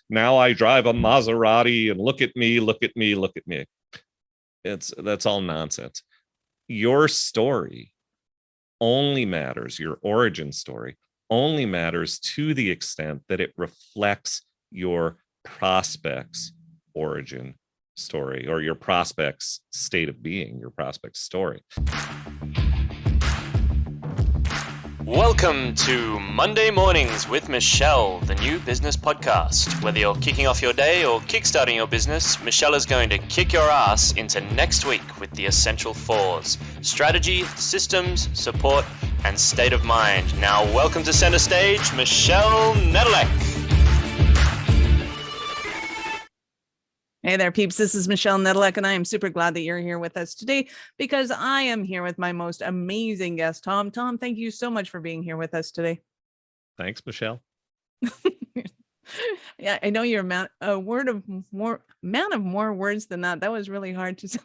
now I drive a Maserati and look at me, look at me, look at me. That's all nonsense. Your story only matters, your origin story only matters to the extent that it reflects your prospect's origin story, or your prospect's state of being, your prospect's story. Welcome to Monday Mornings with Michelle, the new business podcast. Whether you're kicking off your day or kickstarting your business, Michelle is going to kick your ass into next week with the essential fours: strategy, systems, support, and state of mind. Now, welcome to center stage, Michelle Nedelec. Hey there, peeps. This is Michelle Nedelec, and I am super glad that you're here with us today because I am here with my most amazing guest, Tom. Tom, thank you so much for being here with us today. Thanks, Michelle. Yeah, I know you're a man of more words than that. That was really hard to say,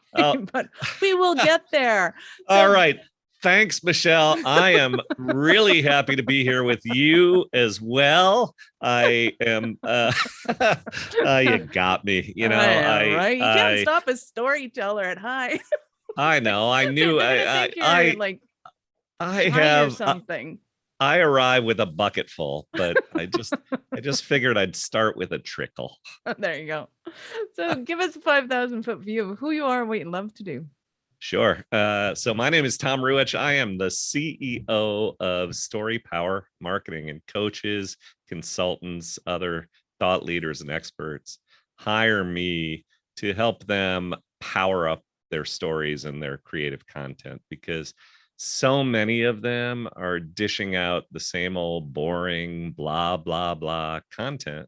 but we will get there. All right. Thanks, Michelle. I am really happy to be here with you as well. I am, you got me, you know, right? You can't stop a storyteller at high. I know. I knew. I have something. I arrive with a bucket full, but I just figured I'd start with a trickle. There you go. So give us a 5,000-foot view of who you are and what you love to do. Sure. So my name is Tom Ruwitch. I am the CEO of Story Power Marketing, and coaches, consultants, other thought leaders and experts hire me to help them power up their stories and their creative content, because so many of them are dishing out the same old boring blah, blah, blah content.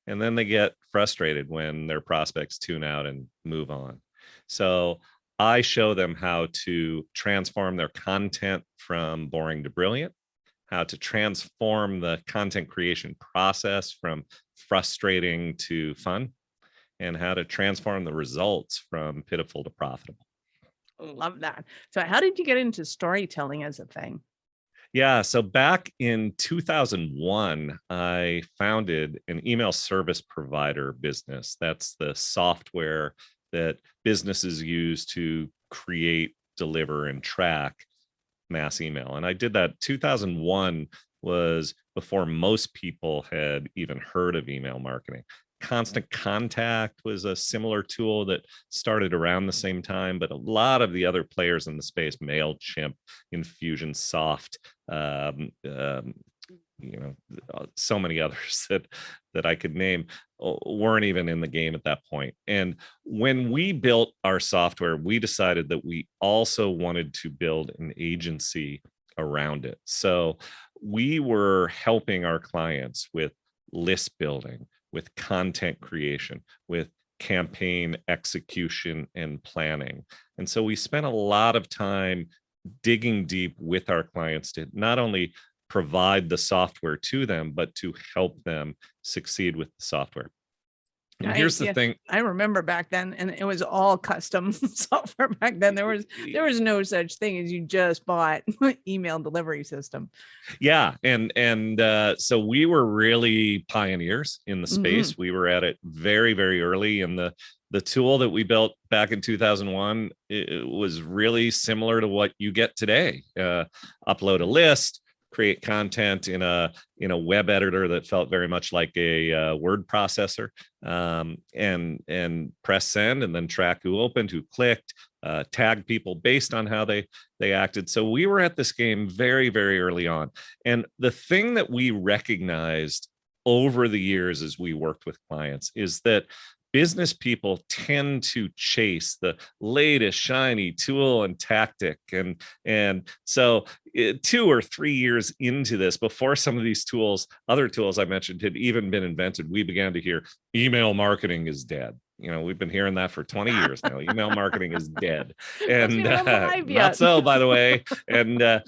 And then they get frustrated when their prospects tune out and move on. So I show them how to transform their content from boring to brilliant, how to transform the content creation process from frustrating to fun, and how to transform the results from pitiful to profitable. Love that. So how did you get into storytelling as a thing? Yeah, so back in 2001, I founded an email service provider business. That's the software that businesses use to create, deliver, and track mass email. And I did that. 2001 was before most people had even heard of email marketing. Constant Contact was a similar tool that started around the same time, but a lot of the other players in the space, MailChimp, Infusionsoft, so many others that I could name, weren't even in the game at that point. And when we built our software, we decided that we also wanted to build an agency around it. So we were helping our clients with list building, with content creation, with campaign execution and planning. And so we spent a lot of time digging deep with our clients to not only provide the software to them, but to help them succeed with the software. And here's the thing. I remember back then, and it was all custom software back then. There was no such thing as you just bought email delivery system. Yeah. And so we were really pioneers in the space. Mm-hmm. We were at it very, very early. And the tool that we built back in 2001, it was really similar to what you get today. Upload a list, create content in a web editor that felt very much like a word processor, and press send, and then track who opened, who clicked, tag people based on how they acted. So we were at this game very, very early on. And the thing that we recognized over the years as we worked with clients is that business people tend to chase the latest shiny tool and tactic. And so 2 or 3 years into this, before some of these other tools I mentioned had even been invented, we began to hear email marketing is dead. You know, we've been hearing that for 20 years now. Email marketing is dead. And not so, by the way. And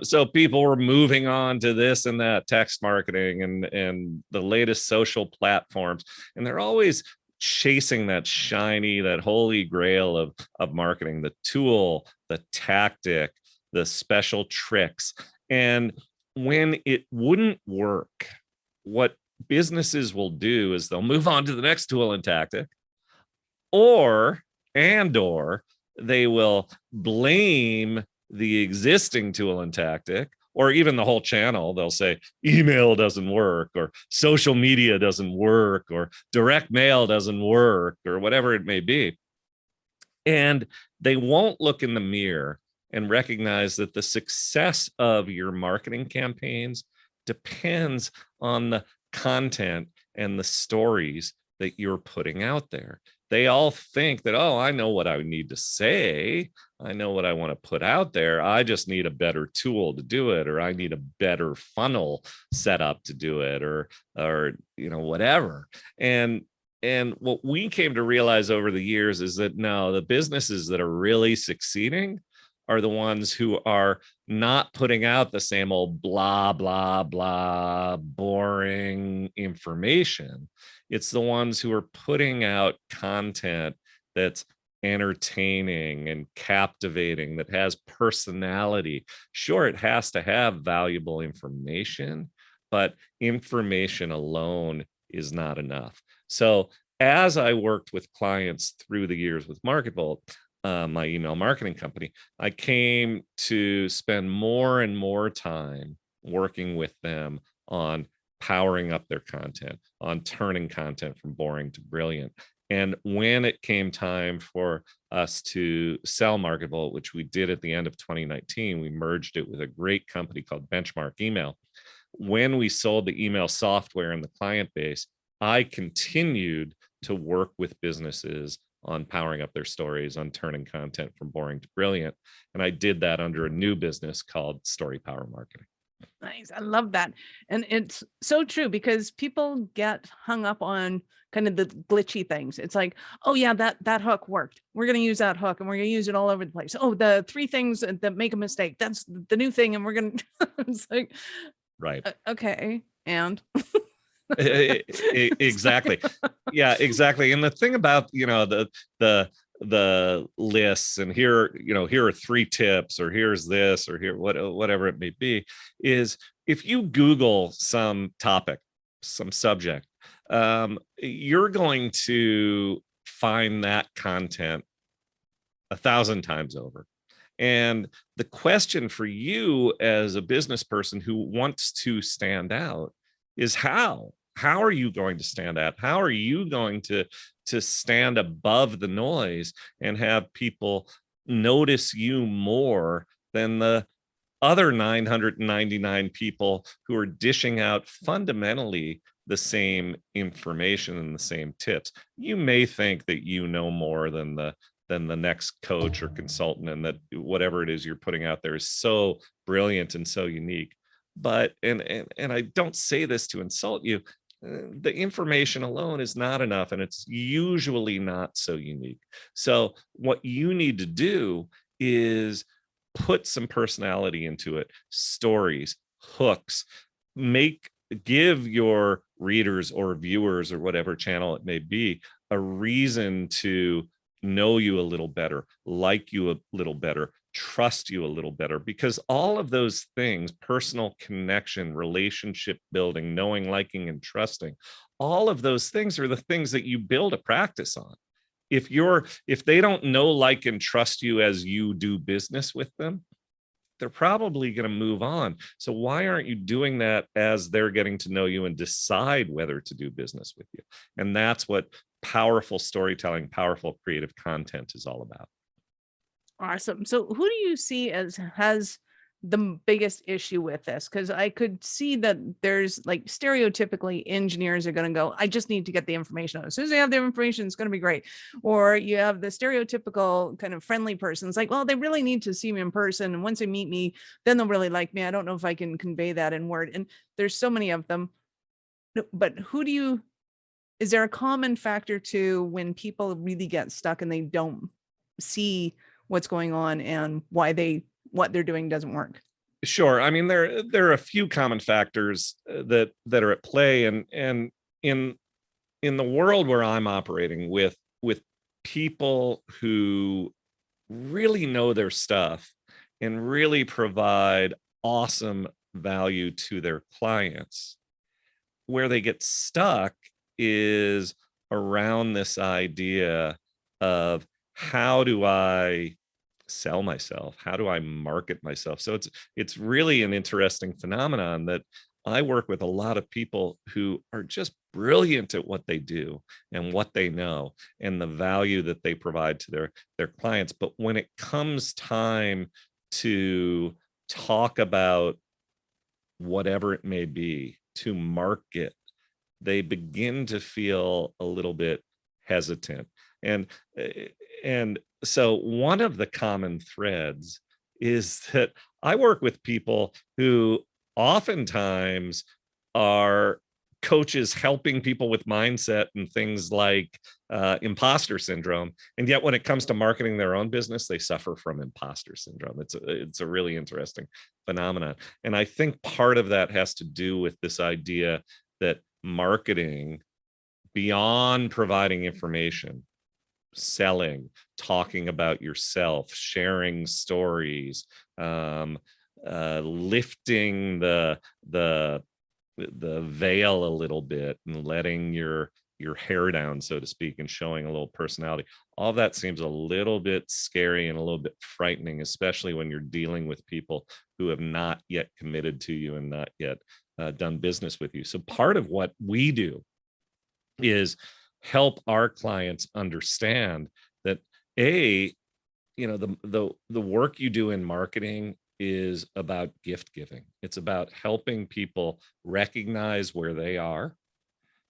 so people were moving on to this and that, text marketing and the latest social platforms. And they're always chasing that shiny, that holy grail of marketing, the tool, the tactic, the special tricks. And when it wouldn't work, what businesses will do is they'll move on to the next tool and tactic, or they will blame the existing tool and tactic, or even the whole channel. They'll say email doesn't work, or social media doesn't work, or direct mail doesn't work, or whatever it may be. And they won't look in the mirror and recognize that the success of your marketing campaigns depends on the content and the stories that you're putting out there. They all think that, oh, I know what I need to say. I know what I want to put out there. I just need a better tool to do it, or I need a better funnel set up to do it, or whatever. And what we came to realize over the years is that no, the businesses that are really succeeding are the ones who are not putting out the same old blah, blah, blah, boring information. It's the ones who are putting out content that's entertaining and captivating, that has personality. Sure, it has to have valuable information, but information alone is not enough. So as I worked with clients through the years with MarketVolt, my email marketing company, I came to spend more and more time working with them on powering up their content, on turning content from boring to brilliant. And when it came time for us to sell MarketVolt, which we did at the end of 2019, we merged it with a great company called Benchmark Email. When we sold the email software and the client base, I continued to work with businesses on powering up their stories, on turning content from boring to brilliant. And I did that under a new business called Story Power Marketing. Nice. I love that. And it's so true, because people get hung up on kind of the glitchy things. It's like, oh yeah, that hook worked. We're going to use that hook and we're going to use it all over the place. Oh, the 3 things that make a mistake, that's the new thing. And we're going to, it's like, right. Okay. And exactly. Yeah, exactly. And the thing about, the lists, and here are 3 tips, or here's this, or here, whatever it may be, is if you Google some topic, some subject, you're going to find that content 1,000 times over. And the question for you as a business person who wants to stand out is how are you going to stand out? How are you going to stand above the noise and have people notice you more than the other 999 people who are dishing out fundamentally the same information and the same tips? You may think that you know more than the next coach or consultant, and that whatever it is you're putting out there is so brilliant and so unique. But and I don't say this to insult you, the information alone is not enough, and it's usually not so unique. So what you need to do is put some personality into it, stories, hooks, give your readers or viewers, or whatever channel it may be, a reason to know you a little better, like you a little better, trust you a little better, because all of those things, personal connection, relationship building, knowing, liking, and trusting, all of those things are the things that you build a practice on. If they don't know, like, and trust you as you do business with them, they're probably going to move on. So why aren't you doing that as they're getting to know you and decide whether to do business with you? And that's what powerful storytelling, powerful creative content is all about. Awesome. So who do you see as has the biggest issue with this? Because I could see that there's, like, stereotypically engineers are going to go, I just need to get the information out. As soon as they have the information, it's going to be great. Or you have the stereotypical kind of friendly person. It's like, well, they really need to see me in person. And once they meet me, then they'll really like me. I don't know if I can convey that in word. And there's so many of them. But is there a common factor to when people really get stuck and they don't see what's going on and what they're doing doesn't work? Sure. I mean, there are a few common factors that are at play, and in the world where I'm operating with people who really know their stuff and really provide awesome value to their clients, where they get stuck is around this idea of, how do I sell myself? How do I market myself? So it's really an interesting phenomenon that I work with a lot of people who are just brilliant at what they do and what they know and the value that they provide to their clients. But when it comes time to talk about whatever it may be, to market, they begin to feel a little bit hesitant. And and so one of the common threads is that I work with people who oftentimes are coaches helping people with mindset and things like imposter syndrome, and yet when it comes to marketing their own business, they suffer from imposter syndrome. It's a really interesting phenomenon, and I think part of that has to do with this idea that marketing, beyond providing information, selling, talking about yourself, sharing stories, lifting the veil a little bit and letting your hair down, so to speak, and showing a little personality. All that seems a little bit scary and a little bit frightening, especially when you're dealing with people who have not yet committed to you and not yet done business with you. So part of what we do is help our clients understand that, the work you do in marketing is about gift giving. It's about helping people recognize where they are,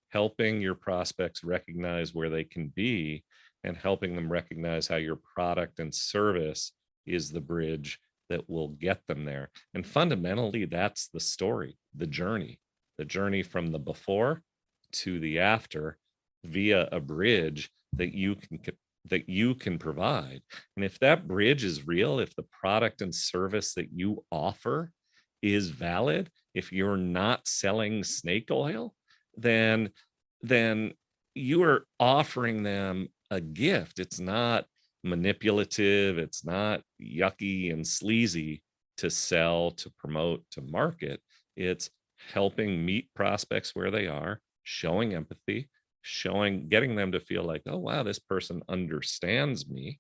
helping your prospects recognize where they can be, and helping them recognize how your product and service is the bridge that will get them there. And fundamentally, that's the story, the journey from the before to the after, via a bridge that you can provide. And if that bridge is real, if the product and service that you offer is valid, if you're not selling snake oil, then you are offering them a gift. It's not manipulative, it's not yucky and sleazy to sell, to promote, to market. It's helping meet prospects where they are, showing empathy, getting them to feel like, oh wow, this person understands me,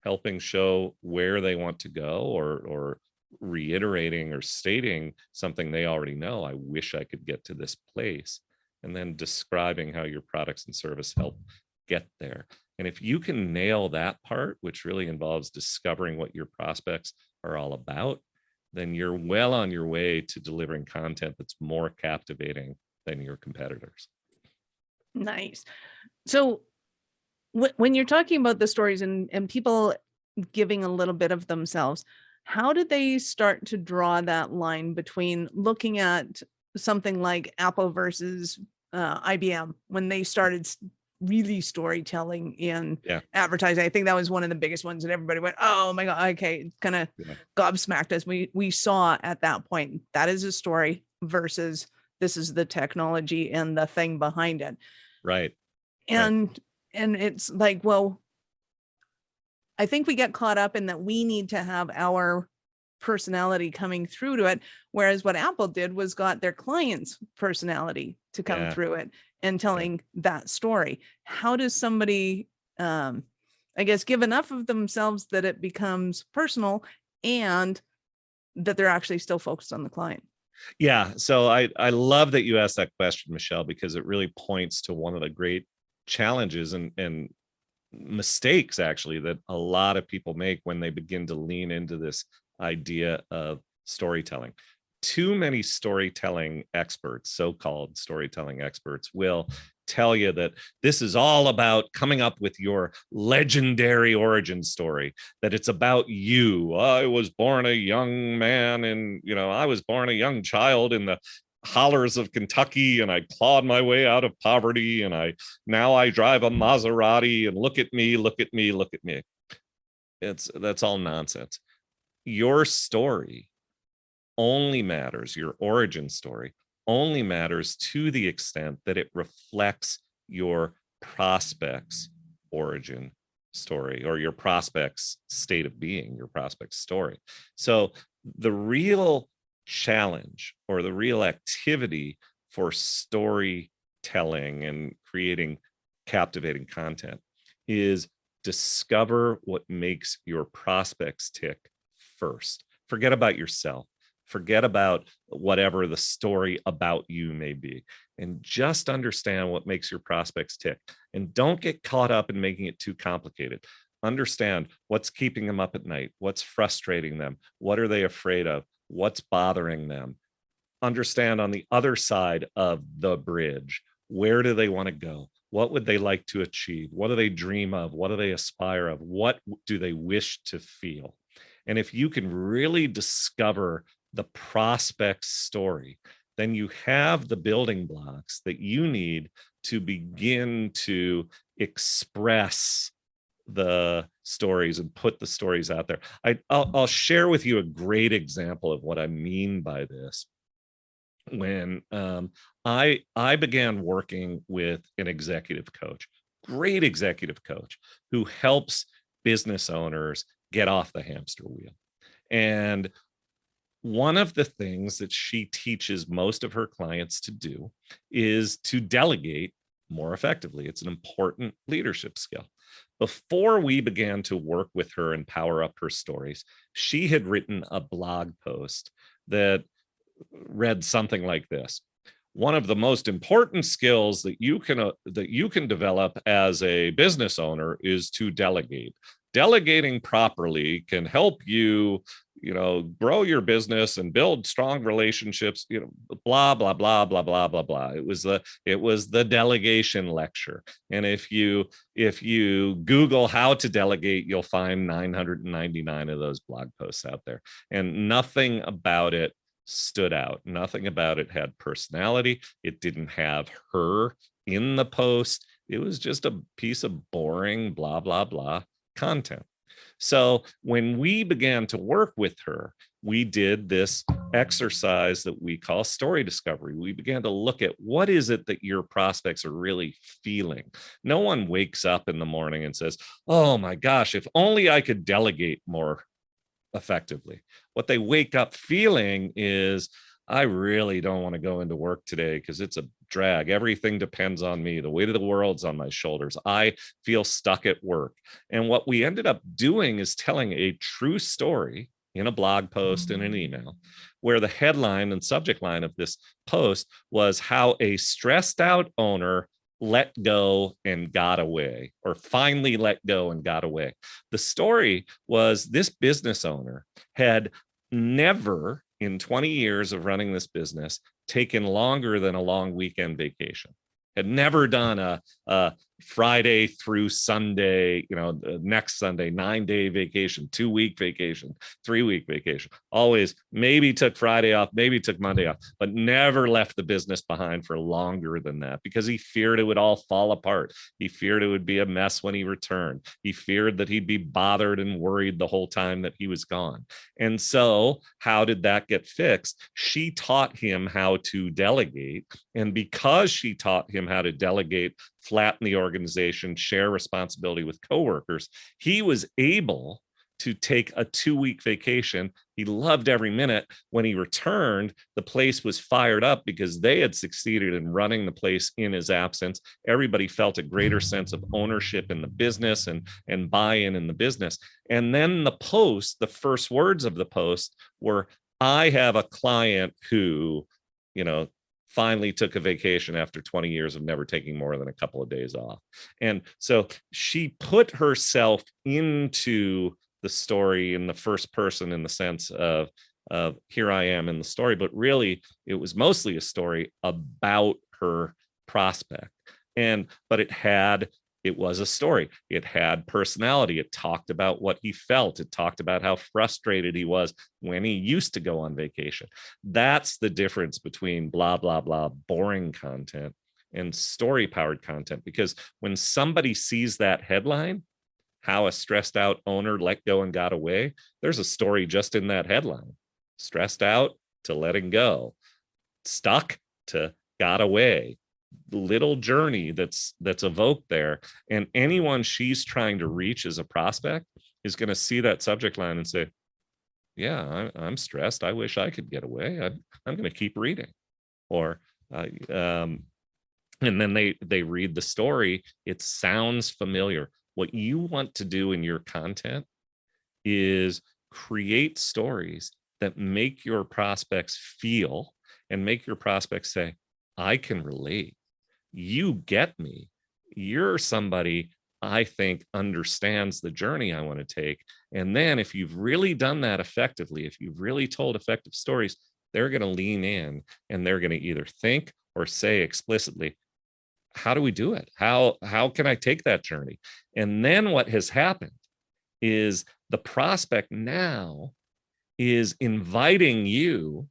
helping show where they want to go, or reiterating or stating something they already know. I wish I could get to this place. And then describing how your products and service help get there. And if you can nail that part, which really involves discovering what your prospects are all about, then you're well on your way to delivering content that's more captivating than your competitors. Nice. So when you're talking about the stories and people giving a little bit of themselves, how did they start to draw that line between looking at something like Apple versus IBM when they started really storytelling in advertising? I think that was one of the biggest ones that everybody went, oh my God, okay, kind of gobsmacked us. We saw at that point, that is a story versus this is the technology and the thing behind it. Right. And it's like, well, I think we get caught up in that we need to have our personality coming through to it. Whereas what Apple did was got their client's personality to come through it and telling that story. How does somebody, I guess, give enough of themselves that it becomes personal and that they're actually still focused on the client? Yeah. So I love that you asked that question, Michelle, because it really points to one of the great challenges and mistakes actually that a lot of people make when they begin to lean into this idea of storytelling. Too many storytelling experts, so-called storytelling experts, will tell you that this is all about coming up with your legendary origin story, that it's about you. I was born a young man and, I was born a young child in the hollers of Kentucky and I clawed my way out of poverty and now I drive a Maserati and look at me, look at me, look at me. That's all nonsense. Your story only matters, your origin story only matters to the extent that it reflects your prospect's origin story or your prospect's state of being, your prospect's story. So the real challenge or the real activity for storytelling and creating captivating content is discover what makes your prospects tick first. Forget about yourself. Forget about whatever the story about you may be, and just understand what makes your prospects tick. And don't get caught up in making it too complicated. Understand what's keeping them up at night, what's frustrating them, what are they afraid of, what's bothering them. Understand on the other side of the bridge, where do they want to go? What would they like to achieve? What do they dream of? What do they aspire of? What do they wish to feel? And if you can really discover the prospect's story, then you have the building blocks that you need to begin to express the stories and put the stories out there. I'll share with you a great example of what I mean by this. When I began working with an executive coach, great executive coach, who helps business owners get off the hamster wheel. And one of the things that she teaches most of her clients to do is to delegate more effectively. It's an important leadership skill. Before we began to work with her and power up her stories, she had written a blog post that read something like this: one of the most important skills that you can develop as a business owner is to delegate. Delegating properly can help you, grow your business and build strong relationships, blah, blah, blah, blah, blah, blah, blah. It was the delegation lecture. And if you Google how to delegate, you'll find 999 of those blog posts out there. And nothing about it stood out. Nothing about it had personality. It didn't have her in the post. It was just a piece of boring blah, blah, blah content. So when we began to work with her, we did this exercise that we call story discovery. We began to look at what is it that your prospects are really feeling. No one wakes up in the morning and says, oh my gosh, if only I could delegate more effectively. What they wake up feeling is, I really don't want to go into work today because it's a drag. Everything depends on me. The weight of the world's on my shoulders. I feel stuck at work. And what we ended up doing is telling a true story in a blog post and an email, where the headline and subject line of this post was how a stressed out owner let go and got away, or finally let go and got away. The story was this business owner had never in 20 years of running this business taken longer than a long weekend vacation, had never done a Friday through Sunday, next Sunday, 9-day vacation, 2-week vacation, 3-week vacation. Always maybe took Friday off, maybe took Monday off, but never left the business behind for longer than that because he feared it would all fall apart. He feared it would be a mess when he returned. He feared that he'd be bothered and worried the whole time that he was gone. And so how did that get fixed? She taught him how to delegate. And because she taught him how to delegate, flatten the organization, share responsibility with coworkers, he was able to take a 2-week vacation. He loved every minute. When he returned, the place was fired up because they had succeeded in running the place in his absence. Everybody felt a greater sense of ownership in the business and buy-in in the business. And then the first words of the post were, I have a client who, finally took a vacation after 20 years of never taking more than a couple of days off. And so she put herself into the story in the first person, in the sense of here I am in the story, but really it was mostly a story about her prospect. But it was a story. It had personality. It talked about what he felt. It talked about how frustrated he was when he used to go on vacation. That's the difference between blah, blah, blah, boring content and story powered content. Because when somebody sees that headline, how a stressed out owner let go and got away, there's a story just in that headline. Stressed out to letting go, stuck to got away. Little journey that's evoked there, and anyone she's trying to reach as a prospect is going to see that subject line and say, yeah, I'm stressed, I wish I could get away, I'm going to keep reading. Or And then they read the story. It sounds familiar. What you want to do in your content is create stories that make your prospects feel and make your prospects say, I can relate. You get me. You're somebody I think understands the journey I want to take. And then if you've really done that effectively, if you've really told effective stories, they're going to lean in and they're going to either think or say explicitly, how do we do it? How can I take that journey? And then what has happened is the prospect now is inviting you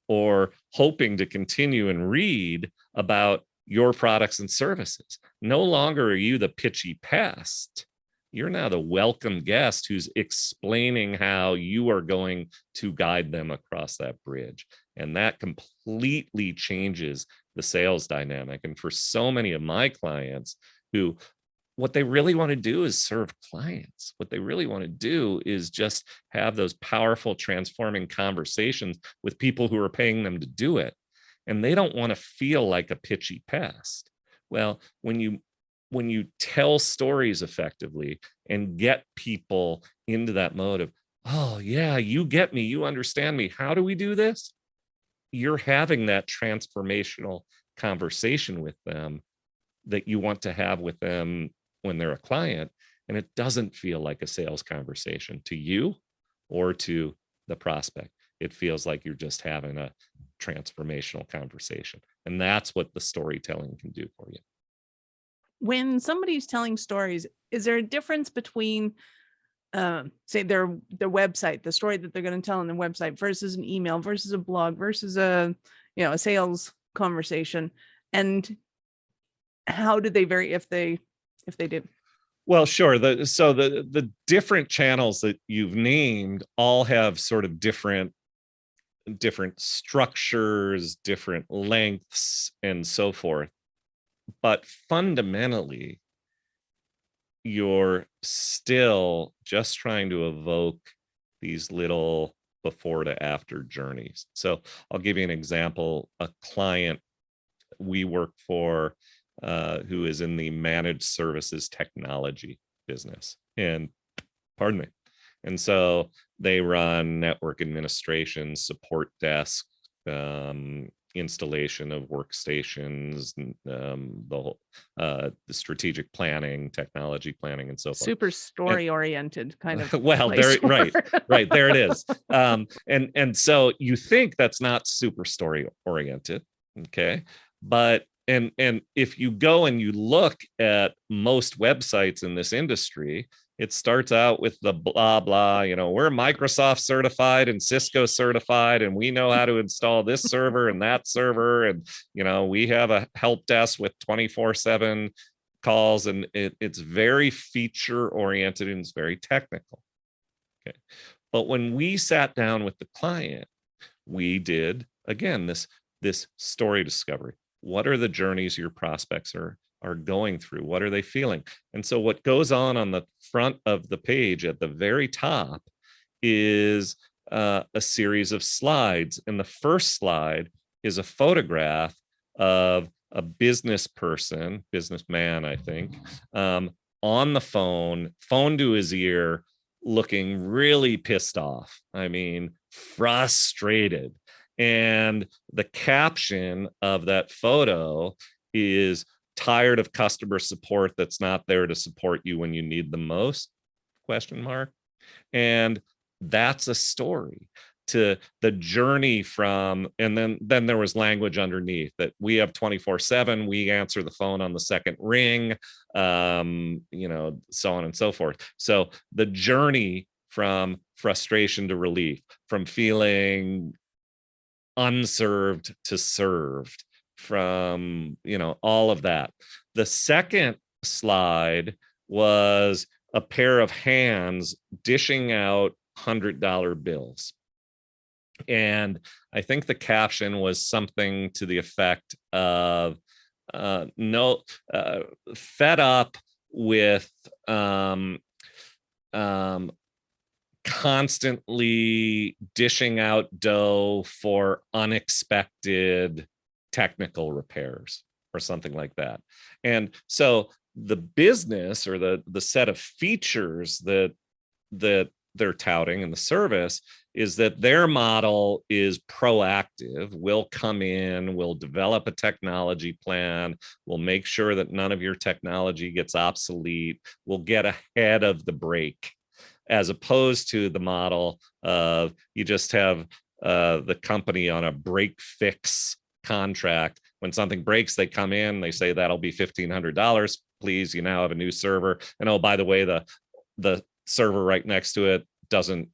or hoping to continue and read about your products and services. No longer are you the pitchy pest. You're now the welcome guest who's explaining how you are going to guide them across that bridge. And that completely changes the sales dynamic. And for so many of my clients who, what they really want to do is serve clients. What they really want to do is just have those powerful, transforming conversations with people who are paying them to do it. And they don't want to feel like a pitchy pest. Well, when you tell stories effectively and get people into that mode of, oh yeah, you get me, you understand me, how do we do this? You're having that transformational conversation with them that you want to have with them when they're a client, and it doesn't feel like a sales conversation to you or to the prospect. It feels like you're just having a transformational conversation. And that's what the storytelling can do for you. When somebody's telling stories, is there a difference between say their website, the story that they're going to tell on their website versus an email versus a blog versus a sales conversation? And how do they vary if they do? Well, sure. The different channels that you've named all have sort of different structures, different lengths, and so forth. But fundamentally, you're still just trying to evoke these little before to after journeys. So I'll give you an example. A client we work for who is in the managed services technology business. And pardon me. And so they run network administration, support desk, installation of workstations, the strategic planning, technology planning, and so forth. Super story oriented kind of. Well, there, right, there it is. And so you think that's not super story oriented, okay? But and if you go and you look at most websites in this industry, it starts out with the blah, blah, we're Microsoft certified and Cisco certified, and we know how to install this server and that server. And, we have a help desk with 24/7 calls, and it's very feature oriented and it's very technical. Okay. But when we sat down with the client, we did, again, this story discovery. What are the journeys your prospects are going through? What are they feeling? And so what goes on the front of the page at the very top is a series of slides. And the first slide is a photograph of a businessman, I think, on the phone to his ear, looking really pissed off. I mean, frustrated. And the caption of that photo is, tired of customer support that's not there to support you when you need them most? ? And that's a story to the journey from, and then there was language underneath that we have 24/7, we answer the phone on the second ring, so on and so forth. So the journey from frustration to relief, from feeling unserved to served, from all of that. The second slide was a pair of hands dishing out $100 bills. And I think the caption was something to the effect of fed up with constantly dishing out dough for unexpected technical repairs or something like that. And so the business or the set of features that they're touting in the service is that their model is proactive. We'll come in, we'll develop a technology plan, we'll make sure that none of your technology gets obsolete, we'll get ahead of the break, as opposed to the model of you just have the company on a break fix contract. When something breaks, they come in, they say that'll be $1,500. Please, you now have a new server. And oh, by the way, the server right next to it doesn't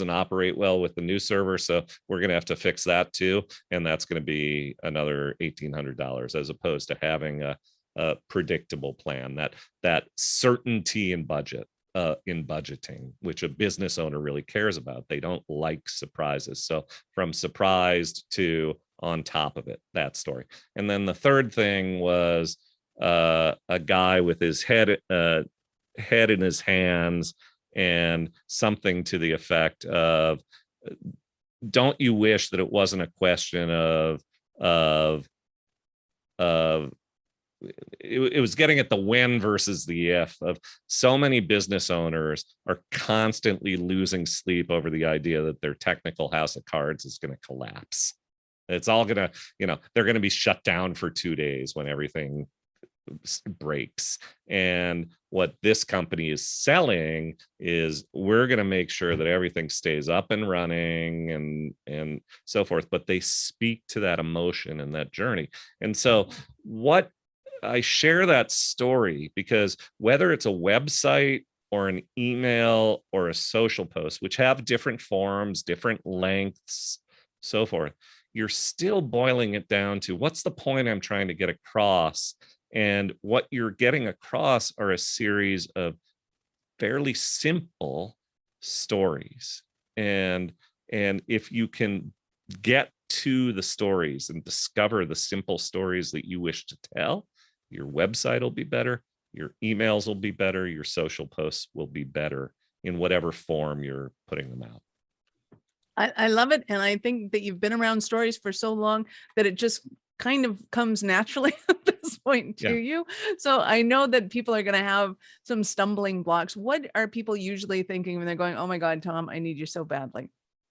operate well with the new server, so we're going to have to fix that too, and that's going to be another $1,800, as opposed to having a predictable plan, that certainty in budget, in budgeting, which a business owner really cares about. They don't like surprises. So from surprised to on top of it, that story. And then the third thing was a guy with his head in his hands, and something to the effect of, don't you wish that it wasn't a question of it was getting at the when versus the if of so many business owners are constantly losing sleep over the idea that their technical house of cards is going to collapse. It's all going to, they're going to be shut down for 2 days when everything breaks. And what this company is selling is, we're going to make sure that everything stays up and running and so forth. But they speak to that emotion and that journey. And so what I share that story because whether it's a website or an email or a social post, which have different forms, different lengths, so forth, you're still boiling it down to what's the point I'm trying to get across. And what you're getting across are a series of fairly simple stories. And if you can get to the stories and discover the simple stories that you wish to tell, your website will be better, your emails will be better, your social posts will be better in whatever form you're putting them out. I love it. And I think that you've been around stories for so long that it just kind of comes naturally at this point to you. So I know that people are going to have some stumbling blocks. What are people usually thinking when they're going, oh my God, Tom, I need you so badly?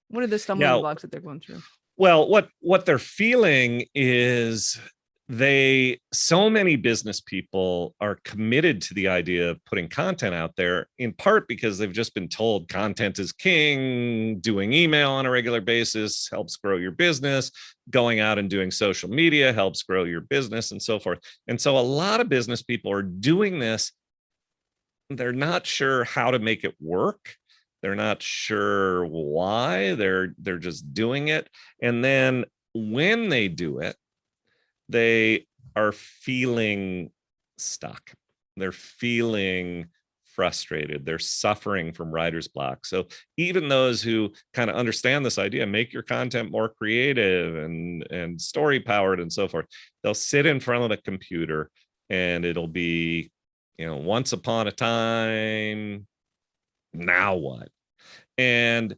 What are the stumbling blocks that they're going through? Well, what they're feeling is so many business people are committed to the idea of putting content out there, in part because they've just been told content is king, doing email on a regular basis helps grow your business, going out and doing social media helps grow your business, and so forth. And so a lot of business people are doing this. They're not sure how to make it work. They're not sure why. They're just doing it. And then when they do it, they are feeling stuck. They're feeling frustrated. They're suffering from writer's block. So even those who kind of understand this idea, make your content more creative and story powered and so forth, they'll sit in front of the computer and it'll be, once upon a time, now what? And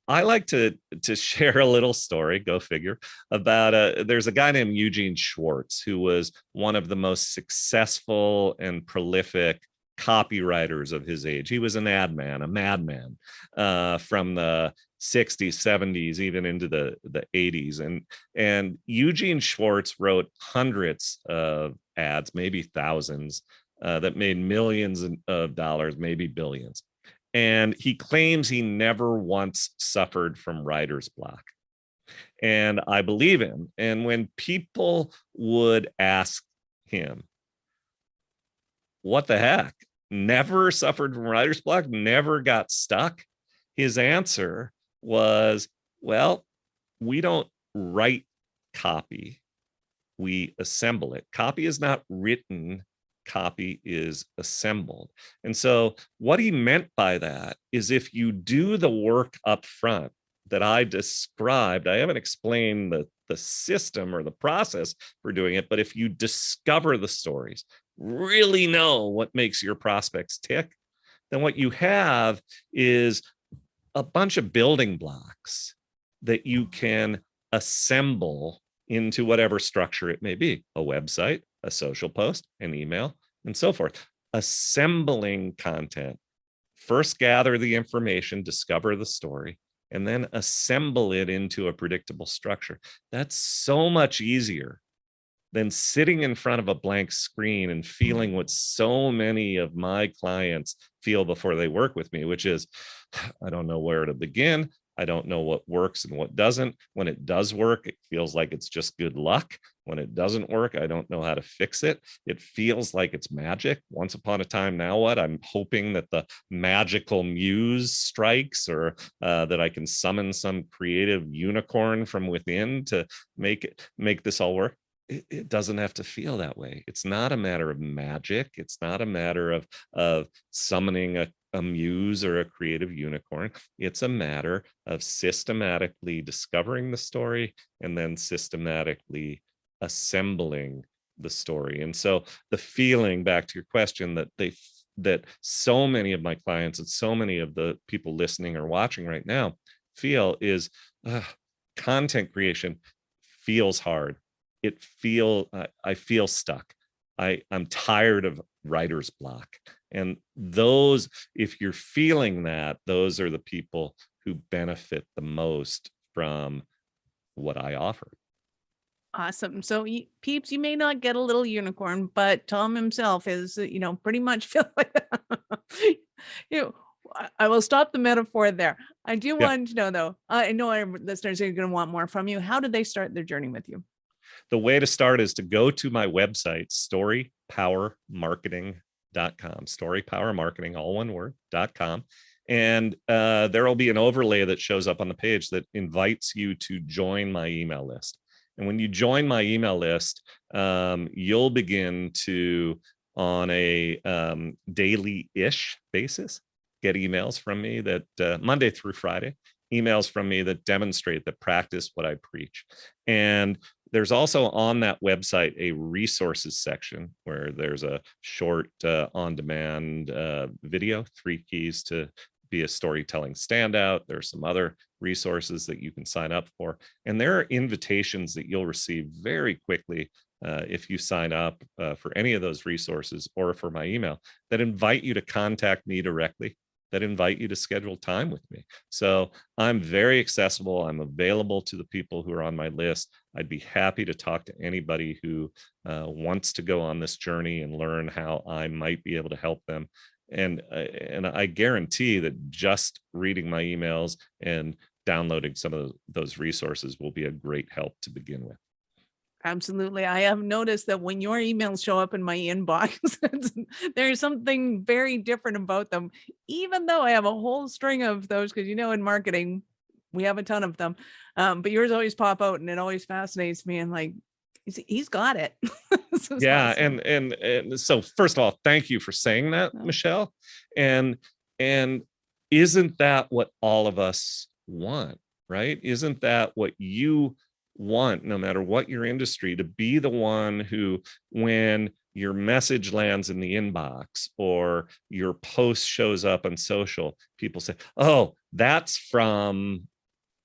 I like to share a little story, go figure, about there's a guy named Eugene Schwartz, who was one of the most successful and prolific copywriters of his age. He was an ad man, a madman from the 60s, 70s, even into the 80s. And Eugene Schwartz wrote hundreds of ads, maybe thousands, that made millions of dollars, maybe billions. And he claims he never once suffered from writer's block. And I believe him. And when people would ask him, what the heck? Never suffered from writer's block, never got stuck? His answer was, well, we don't write copy, we assemble it. Copy is not written, copy is assembled. And so what he meant by that is, if you do the work up front that I described, I haven't explained the system or the process for doing it, but if you discover the stories, really know what makes your prospects tick, then what you have is a bunch of building blocks that you can assemble into whatever structure it may be, a website, a social post, an email, and so forth. Assembling content. First, gather the information, discover the story, and then assemble it into a predictable structure. That's so much easier than sitting in front of a blank screen and feeling what so many of my clients feel before they work with me, which is, I don't know where to begin. I don't know what works and what doesn't. When it does work, it feels like it's just good luck. When it doesn't work, I don't know how to fix it. It feels like it's magic. Once upon a time, now what? I'm hoping that the magical muse strikes, or that I can summon some creative unicorn from within to make this all work. It doesn't have to feel that way. It's not a matter of magic. It's not a matter of summoning a muse or a creative unicorn. It's a matter of systematically discovering the story and then systematically assembling the story. And so the feeling, back to your question, that so many of my clients and so many of the people listening or watching right now feel is content creation feels hard. I feel stuck. I'm tired of writer's block. And those, if you're feeling that, those are the people who benefit the most from what I offer. Awesome. So, peeps, you may not get a little unicorn, but Tom himself is, pretty much feel like that. you know, I will stop the metaphor there. I do Yeah. want to know, though, I know our listeners are going to want more from you. How did they start their journey with you? The way to start is to go to my website, storypowermarketing.com, storypowermarketing, all one word.com. And there will be an overlay that shows up on the page that invites you to join my email list. And when you join my email list, you'll begin to, on a daily-ish basis, get emails from me that Monday through Friday, emails from me that demonstrate, that practice what I preach. And there's also on that website a resources section where there's a short on-demand video, 3 keys to be a storytelling standout. There's some other resources that you can sign up for. And there are invitations that you'll receive very quickly if you sign up for any of those resources or for my email, that invite you to contact me directly, that invite you to schedule time with me. So I'm very accessible. I'm available to the people who are on my list. I'd be happy to talk to anybody who wants to go on this journey and learn how I might be able to help them. And I guarantee that just reading my emails and downloading some of those resources will be a great help to begin with. Absolutely. I have noticed that when your emails show up in my inbox, there's something very different about them, even though I have a whole string of those, because, in marketing, we have a ton of them. But yours always pop out, and it always fascinates me. And like, he's got it. Yeah. Awesome. And so first of all, thank you for saying that, Michelle. And isn't that what all of us want, right? Isn't that what you want, no matter what your industry, to be the one who, when your message lands in the inbox or your post shows up on social, people say, oh, that's from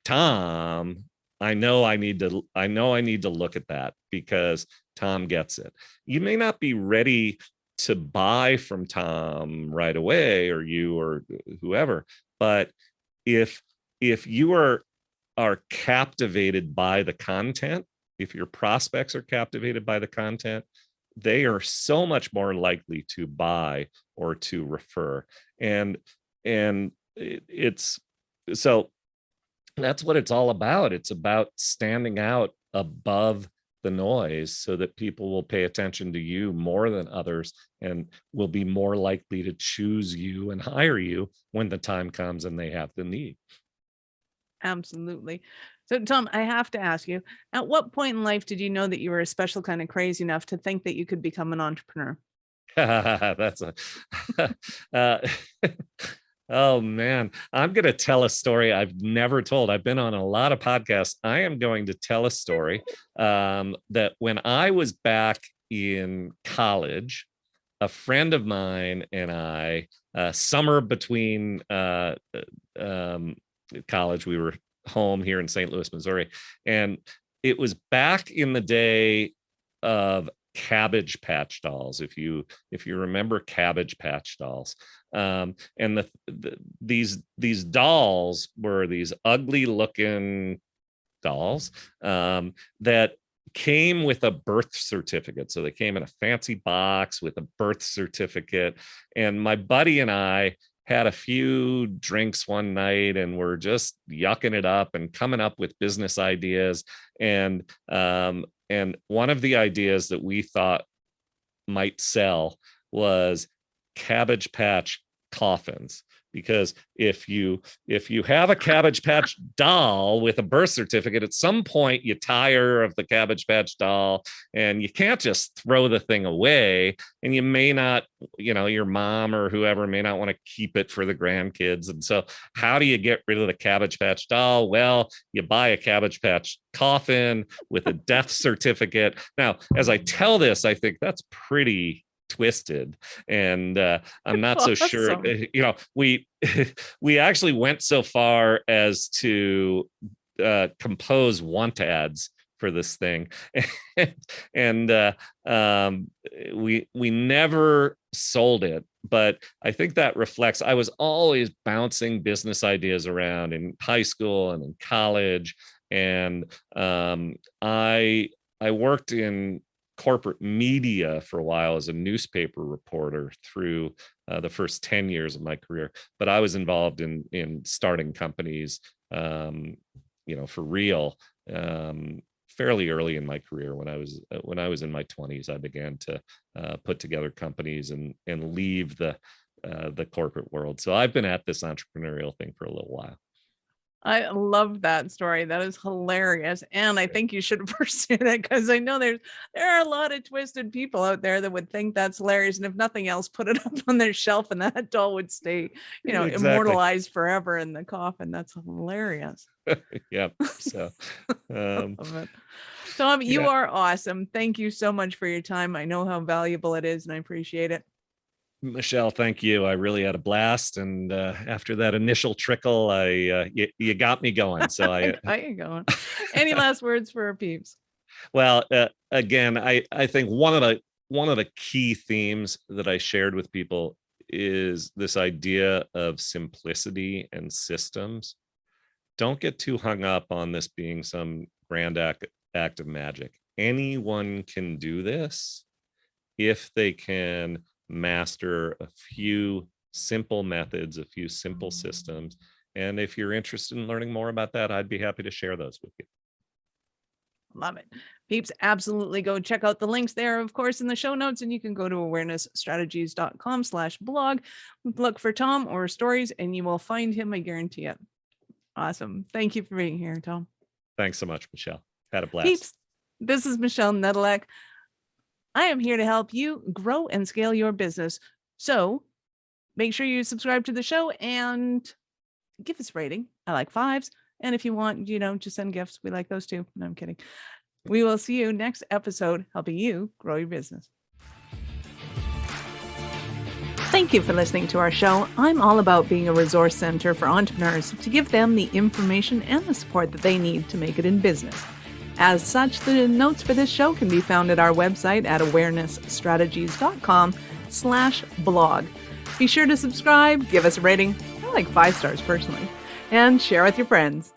Tom. I know I need to look at that because Tom gets it. You may not be ready to buy from Tom right away, or you or whoever, but if you are captivated by the content, if your prospects are captivated by the content, they are so much more likely to buy or to refer. And it's so that's what it's all about. It's about standing out above the noise so that people will pay attention to you more than others and will be more likely to choose you and hire you when the time comes and they have the need. Absolutely. So, Tom, I have to ask you, at what point in life did you know that you were a special kind of crazy enough to think that you could become an entrepreneur? That's a oh man, I'm going to tell a story I've never told. I've been on a lot of podcasts. I am going to tell a story that when I was back in college, a friend of mine and I, summer between college, we were home here in St. Louis, Missouri, and it was back in the day of Cabbage Patch dolls, if you remember Cabbage Patch dolls. And these dolls were these ugly looking dolls that came with a birth certificate. So they came in a fancy box with a birth certificate. And my buddy and I had a few drinks one night and we're just yucking it up and coming up with business ideas. And one of the ideas that we thought might sell was Cabbage Patch coffins. Because if you have a Cabbage Patch doll with a birth certificate, at some point you tire of the Cabbage Patch doll and you can't just throw the thing away, and you may not, your mom or whoever may not want to keep it for the grandkids. And so how do you get rid of the Cabbage Patch doll? Well, you buy a Cabbage Patch coffin with a death certificate. Now, as I tell this, I think that's pretty twisted, and I'm not so sure. We actually went so far as to compose want ads for this thing, and we never sold it. But I think that reflects, I was always bouncing business ideas around in high school and in college, and I worked in corporate media for a while as a newspaper reporter through the first 10 years of my career. But I was involved in starting companies, for real, fairly early in my career. When I was in my 20s, I began to put together companies and leave the corporate world. So I've been at this entrepreneurial thing for a little while. I love that story. That is hilarious. And I think you should pursue that, because I know there are a lot of twisted people out there that would think that's hilarious. And if nothing else, put it up on their shelf and that doll would stay, Exactly. immortalized forever in the coffin. That's hilarious. Yep. So, Tom, you are awesome. Thank you so much for your time. I know how valuable it is and I appreciate it. Michelle, thank you. I really had a blast, and after that initial trickle, you got me going. So I got you going. Any last words for our peeps? Well, again, I think one of the key themes that I shared with people is this idea of simplicity and systems. Don't get too hung up on this being some grand act of magic. Anyone can do this if they can master a few simple methods, a few simple systems. And if you're interested in learning more about that, I'd be happy to share those with you. Love it. Peeps, absolutely go check out the links there, of course, in the show notes, and you can go to awarenessstrategies.com/blog, look for Tom or stories, and you will find him. I guarantee it. Awesome. Thank you for being here, Tom. Thanks so much, Michelle. Had a blast. Peeps, this is Michelle Nedelec. I am here to help you grow and scale your business. So make sure you subscribe to the show and give us a rating. I like 5s. And if you want, just send gifts. We like those too. No, I'm kidding. We will see you next episode, helping you grow your business. Thank you for listening to our show. I'm all about being a resource center for entrepreneurs to give them the information and the support that they need to make it in business. As such, the notes for this show can be found at our website at awarenessstrategies.com/blog. Be sure to subscribe, give us a rating. I like 5 stars personally, and share with your friends.